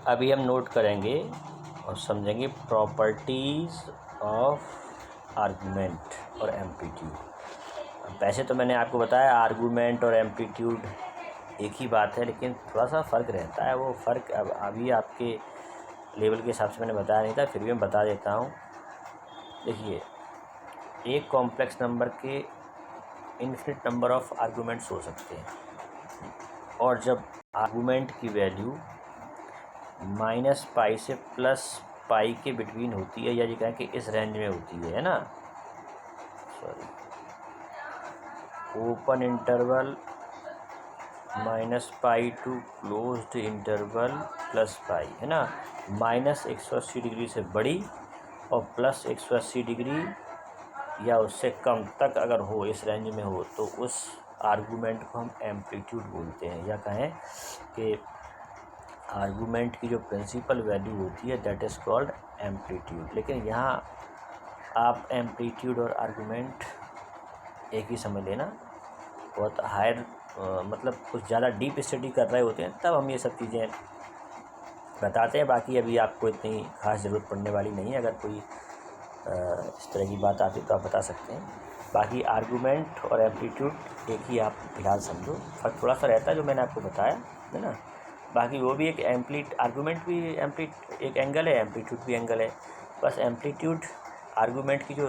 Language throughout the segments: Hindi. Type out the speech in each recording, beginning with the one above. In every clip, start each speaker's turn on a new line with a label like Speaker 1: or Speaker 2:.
Speaker 1: अभी हम नोट करेंगे और समझेंगे प्रॉपर्टीज़ ऑफ आर्गूमेंट और एम्पलीट्यूड। वैसे तो मैंने आपको बताया आर्गूमेंट और एम्पलीट्यूड एक ही बात है, लेकिन थोड़ा सा फ़र्क रहता है। वो फ़र्क अब अभी आपके लेवल के हिसाब से मैंने बताया नहीं था, फिर भी मैं बता देता हूँ। देखिए, एक कॉम्प्लेक्स नंबर के इन्फिनिट नंबर ऑफ आर्गूमेंट्स हो सकते हैं, और जब आर्गूमेंट की वैल्यू -π से +π के बिटवीन होती है, या ये कहें कि इस रेंज में होती है ना, sorry, open interval -π to closed interval +π, है ना, -180 डिग्री से बड़ी और +180 डिग्री या उससे कम तक अगर हो, इस रेंज में हो, तो उस आर्गूमेंट को हम एम्पलीट्यूड बोलते हैं। या कहें कि आर्गूमेंट की जो प्रिंसिपल वैल्यू होती है दैट इज़ कॉल्ड एम्पलीट्यूड। लेकिन यहाँ आप एम्पलीट्यूड और आर्गूमेंट एक ही समझ लेना। बहुत हायर मतलब कुछ ज़्यादा डीप स्टडी कर रहे होते हैं तब हम ये सब चीज़ें बताते हैं। बाकी अभी आपको इतनी खास ज़रूरत पड़ने वाली नहीं है। अगर कोई इस तरह की बात आती तो आप बता सकते हैं। बाकी आर्गूमेंट और एम्पलीट्यूड एक ही आप फिलहाल समझो। फर्क थोड़ा सा रहता है जो मैंने आपको बताया, है ना। बाकी वो भी एक आर्गूमेंट भी एक एंगल है, एम्पलीट्यूड भी एंगल है। बस एम्पलीट्यूड आर्गूमेंट की जो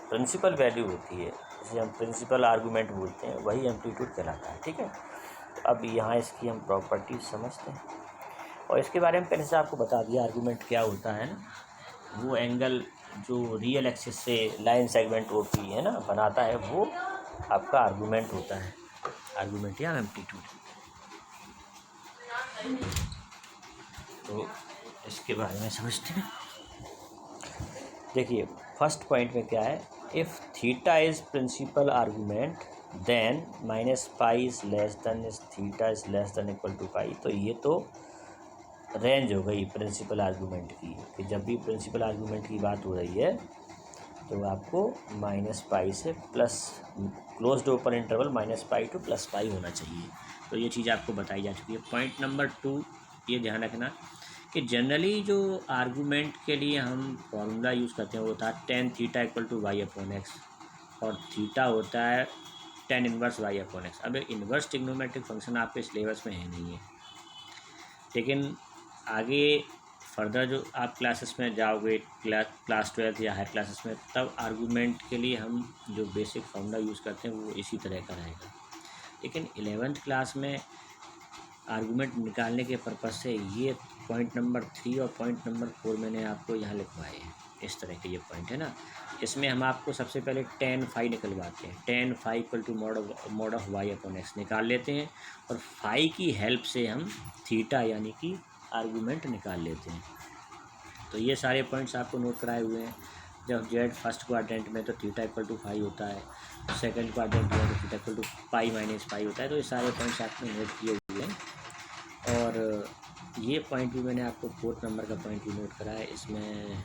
Speaker 1: प्रिंसिपल वैल्यू होती है, जिसे हम प्रिंसिपल आर्गूमेंट बोलते हैं, वही एम्पलीट्यूड कहलाता है। ठीक है, तो अब यहाँ इसकी हम प्रॉपर्टीज समझते हैं, और इसके बारे में पहले से आपको बता दिया आर्गूमेंट क्या होता है ना। वो एंगल जो रियल एक्सिस से लाइन सेगमेंट ओपी है ना बनाता है, वो आपका आर्गूमेंट होता है, आर्गूमेंट या एम्पलीट्यूड। तो इसके बारे में समझते हैं। देखिए, फर्स्ट पॉइंट में क्या है, if theta is principal argument then -π is less than theta is less than equal to π। तो ये तो रेंज हो गई प्रिंसिपल आर्गूमेंट की, कि जब भी प्रिंसिपल आर्गूमेंट की बात हो रही है तो आपको -π से plus closed open interval -π to +π होना चाहिए। तो ये चीज़ आपको बताई जा चुकी है। पॉइंट नंबर 2 ये ध्यान रखना कि जनरली जो आर्गूमेंट के लिए हम फॉर्मूला यूज़ करते हैं वो होता है tan थीटा = y/x, और थीटा होता है tan इनवर्स y/x। अब इनवर्स ट्रिग्नोमेट्रिक फंक्शन आपके सिलेबस में है नहीं है, लेकिन आगे फर्दर जो आप क्लासेस में जाओगे, क्लास 12 या हायर क्लासेस में, तब आर्गूमेंट के लिए हम जो बेसिक फॉर्मूला यूज़ करते हैं वो इसी तरह का रहेगा। लेकिन 11th क्लास में आर्गूमेंट निकालने के पर्पज़ से ये पॉइंट नंबर 3 और पॉइंट नंबर 4 मैंने आपको यहाँ लिखवाए हैं। इस तरह के ये पॉइंट है ना। इसमें हम आपको सबसे पहले tan phi निकलवाते हैं। tan phi = mod of y/x निकाल लेते हैं, और फाई की हेल्प से हम थीटा यानी कि आर्गूमेंट निकाल लेते हैं। तो ये सारे पॉइंट्स आपको नोट कराए हुए हैं। जब जेड फर्स्ट क्वाड्रेंट में तो थीटा = phi होता है, सेकंड क्वाड्रेंट में तो थीटा = π - π होता है। तो ये सारे पॉइंट्स आपने नोट किए हुए हैं। और ये पॉइंट भी मैंने आपको 4th नंबर का पॉइंट भी नोट कराया है। इसमें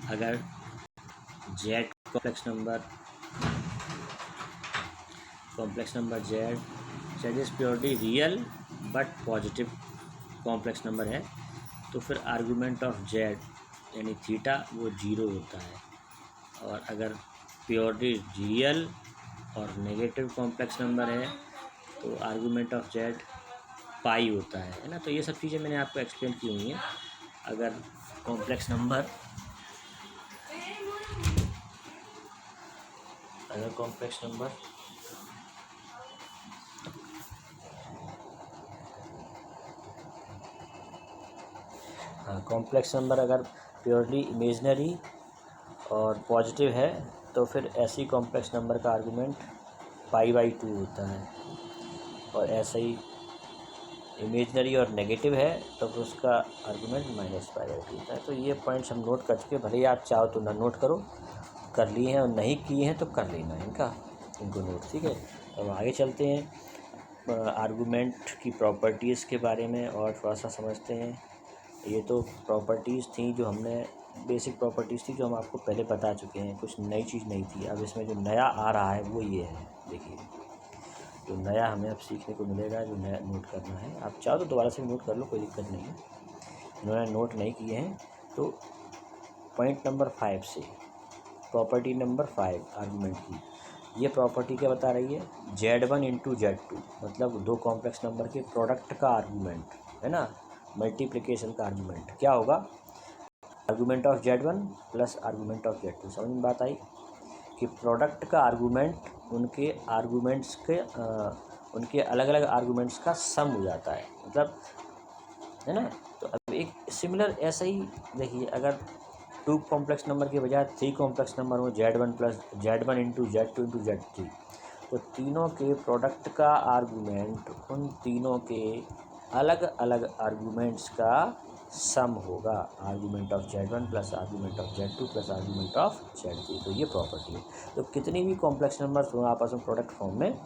Speaker 1: अगर Z complex number Z is purely real but positive complex number है, तो फिर आर्गूमेंट ऑफ जेड यानी थीटा वो 0 होता है। और अगर प्योरली रियल और नेगेटिव कॉम्प्लेक्स नंबर है तो आर्गूमेंट ऑफ जेड पाई होता है ना। तो ये सब चीज़ें मैंने आपको एक्सप्लेन की हुई हैं। अगर कॉम्प्लेक्स नंबर अगर प्योरली इमेजनरी और पॉजिटिव है तो फिर ऐसी कॉम्प्लेक्स नंबर का आर्गूमेंट π/2 होता है, और ऐसा ही इमेजनरी और नेगेटिव है तो फिर उसका आर्गूमेंट -π/2 होता है। तो ये पॉइंट्स हम नोट कर चुके, भले ही आप चाहो तो ना नोट करो, कर लिए हैं और नहीं किए हैं तो कर लेना इनको नोट। ठीक है, अब आगे चलते हैं आर्गूमेंट की प्रॉपर्टीज़ के बारे में और थोड़ा सा समझते हैं। ये तो प्रॉपर्टीज़ थी जो हमने बेसिक प्रॉपर्टीज़ थी जो हम आपको पहले बता चुके हैं, कुछ नई चीज़ नहीं थी। अब इसमें जो नया आ रहा है वो ये है। देखिए, जो नया हमें अब सीखने को मिलेगा, जो नया नोट करना है। आप चाहो तो दोबारा से नोट कर लो, कोई दिक्कत नहीं है। इन्होंने नोट नहीं किए हैं तो पॉइंट नंबर 5 से प्रॉपर्टी नंबर 5 आर्गूमेंट की, ये प्रॉपर्टी क्या बता रही है, Z1 इंटू Z2, मतलब दो कॉम्प्लेक्स नंबर के प्रोडक्ट का आर्गूमेंट है ना, मल्टीप्लिकेशन का आर्गूमेंट क्या होगा, argument of Z1 plus argument of Z2। समझ में बात आई कि प्रोडक्ट का आर्गूमेंट उनके आर्गूमेंट्स के उनके अलग अलग आर्गूमेंट्स का सम हो जाता है, मतलब है ना। तो अब एक सिमिलर ऐसा ही देखिए, अगर 2 कॉम्प्लेक्स नंबर के बजाय 3 कॉम्प्लेक्स नंबर हो, Z1 plus Z1 into Z2 into Z3, तो तीनों के प्रोडक्ट का आर्गूमेंट उन तीनों के अलग अलग आर्गूमेंट्स का सम होगा, argument of Z1 plus argument of Z2 plus argument of Z3। तो ये प्रॉपर्टी है। तो कितनी भी कॉम्प्लेक्स नंबर्स हो आपस में प्रोडक्ट फॉर्म में,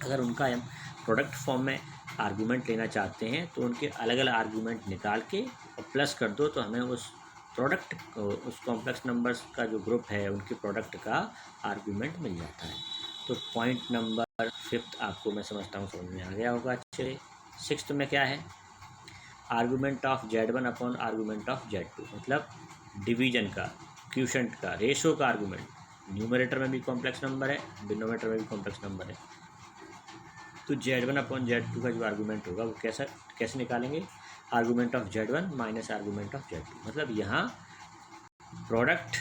Speaker 1: अगर उनका हम प्रोडक्ट फॉर्म में आर्गूमेंट लेना चाहते हैं तो उनके अलग अलग आर्गूमेंट निकाल के और प्लस कर दो, तो हमें उस प्रोडक्ट उस कॉम्प्लेक्स नंबर्स का जो ग्रुप है उनके प्रोडक्ट का आर्गूमेंट मिल जाता है। तो पॉइंट नंबर 5 आपको मैं समझता हूँ समझ में आ गया होगा। चलिए 6th में क्या है, argument of Z1 upon argument of Z2, मतलब डिवीजन का, क्यूशेंट का, रेशो का आर्गूमेंट। न्यूमरेटर में भी कॉम्प्लेक्स नंबर है, डिनोमिनेटर में भी कॉम्प्लेक्स नंबर है, तो Z1 अपॉन Z2 का जो आर्गूमेंट होगा वो कैसे निकालेंगे, argument of Z1 minus argument of Z2। मतलब यहाँ प्रोडक्ट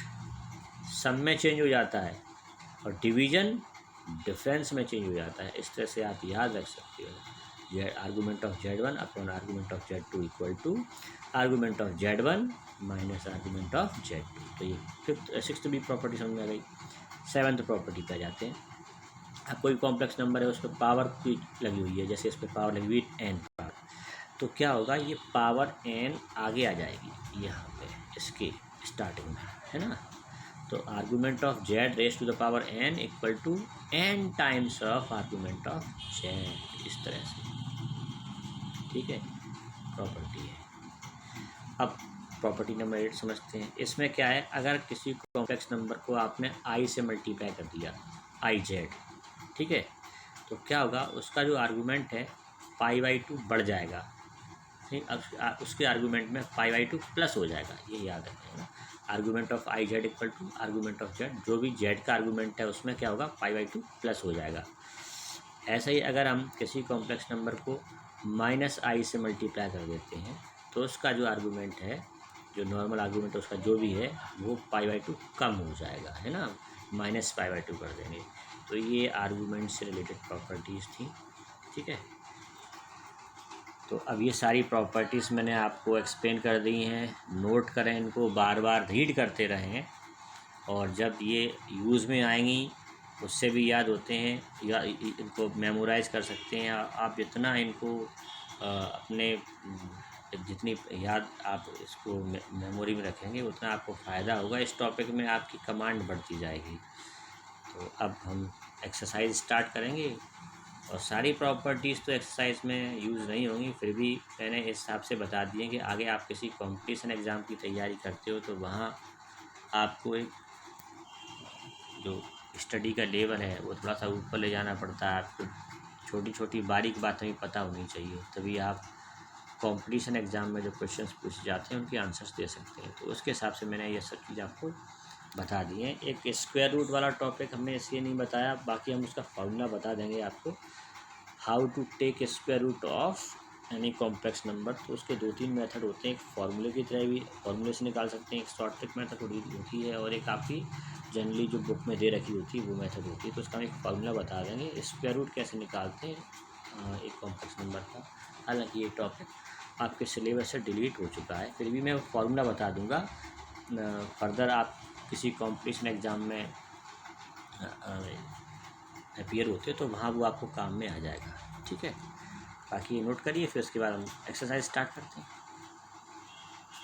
Speaker 1: सम में चेंज हो जाता है और डिवीजन डिफरेंस में चेंज हो जाता है। इस तरह से आप याद रख सकते हो, argument of Z1 upon argument of Z2 equal to argument of Z1 minus argument of Z2। तो ये 6th भी प्रॉपर्टी समझ में आ गई। 7th प्रॉपर्टी पे जाते हैं। अब कोई कॉम्प्लेक्स नंबर है, उस पर पावर की लगी हुई है, जैसे इस पर पावर लगी हुई है n पावर, तो क्या होगा, ये पावर n आगे आ जाएगी यहाँ पे इसके स्टार्टिंग में, है ना। तो argument of Z raise to the power n equal to n times of argument of Z, इस तरह से, ठीक है, प्रॉपर्टी है। अब प्रॉपर्टी नंबर 8 समझते हैं। इसमें क्या है, अगर किसी कॉम्प्लेक्स नंबर को आपने i से मल्टीप्लाई कर दिया, IZ, ठीक है, तो क्या होगा, उसका जो आर्गूमेंट है π/2 बढ़ जाएगा, ठीक। अब उसके आर्गूमेंट में π/2 प्लस हो जाएगा, ये याद रखना है। Argument of IZ equal to argument of Z, जो भी Z का आर्गूमेंट है उसमें क्या होगा, π/2 प्लस हो जाएगा। ऐसा ही अगर हम किसी कॉम्प्लेक्स नंबर को -i से मल्टीप्लाई कर देते हैं तो उसका जो आर्गूमेंट है, जो नॉर्मल आर्गूमेंट उसका जो भी है, वो π/2 कम हो जाएगा, है ना, -π/2 कर देंगे। तो ये आर्गूमेंट से रिलेटेड प्रॉपर्टीज़ थी, ठीक है। तो अब ये सारी प्रॉपर्टीज़ मैंने आपको एक्सप्लेन कर दी हैं, नोट करें इनको, बार बार रीड करते रहें, और जब ये यूज़ में आएंगी उससे भी याद होते हैं, या इनको मेमोराइज़ कर सकते हैं आप। जितना इनको अपने जितनी याद आप इसको मेमोरी में रखेंगे उतना आपको फ़ायदा होगा, इस टॉपिक में आपकी कमांड बढ़ती जाएगी। तो अब हम एक्सरसाइज स्टार्ट करेंगे, और सारी प्रॉपर्टीज़ तो एक्सरसाइज में यूज़ नहीं होंगी, फिर भी मैंने इस हिसाब से बता दिए कि आगे आप किसी कंपटीशन एग्ज़ाम की तैयारी करते हो तो वहाँ आपको एक जो स्टडी का लेवल है वो थोड़ा सा ऊपर ले जाना पड़ता है। आपको छोटी छोटी बारीक बातें भी पता होनी चाहिए, तभी आप कंपटीशन एग्ज़ाम में जो क्वेश्चंस पूछे जाते हैं उनके आंसर्स दे सकते हैं। तो उसके हिसाब से मैंने ये सब चीज़ आपको बता दी है। एक स्क्वायर रूट वाला टॉपिक हमने इसलिए नहीं बताया, बाकी हम उसका फॉर्मूला बता देंगे आपको, how to take square root of any complex number. तो उसके 2-3 मेथड होते हैं, एक फार्मूले की तरह भी फार्मूले से निकाल सकते हैं, एक शॉर्ट ट्रिक मेथड होती है, और एक आपकी जनरली जो बुक में दे रखी होती है वो मेथड होती है। तो उसका हम एक फार्मूला बता देंगे, स्क्वायर रूट कैसे निकालते हैं एक कॉम्प्लेक्स नंबर का। हालांकि ये टॉपिक आपके सिलेबस से डिलीट हो चुका है, फिर भी मैं फार्मूला बता दूंगा। फर्दर आप किसी कॉम्पिटिशन एग्ज़ाम में अपीयर होते तो वहाँ वो आपको काम में आ जाएगा, ठीक है। बाकी नोट करिए, फिर उसके बाद हम एक्सरसाइज स्टार्ट करते हैं।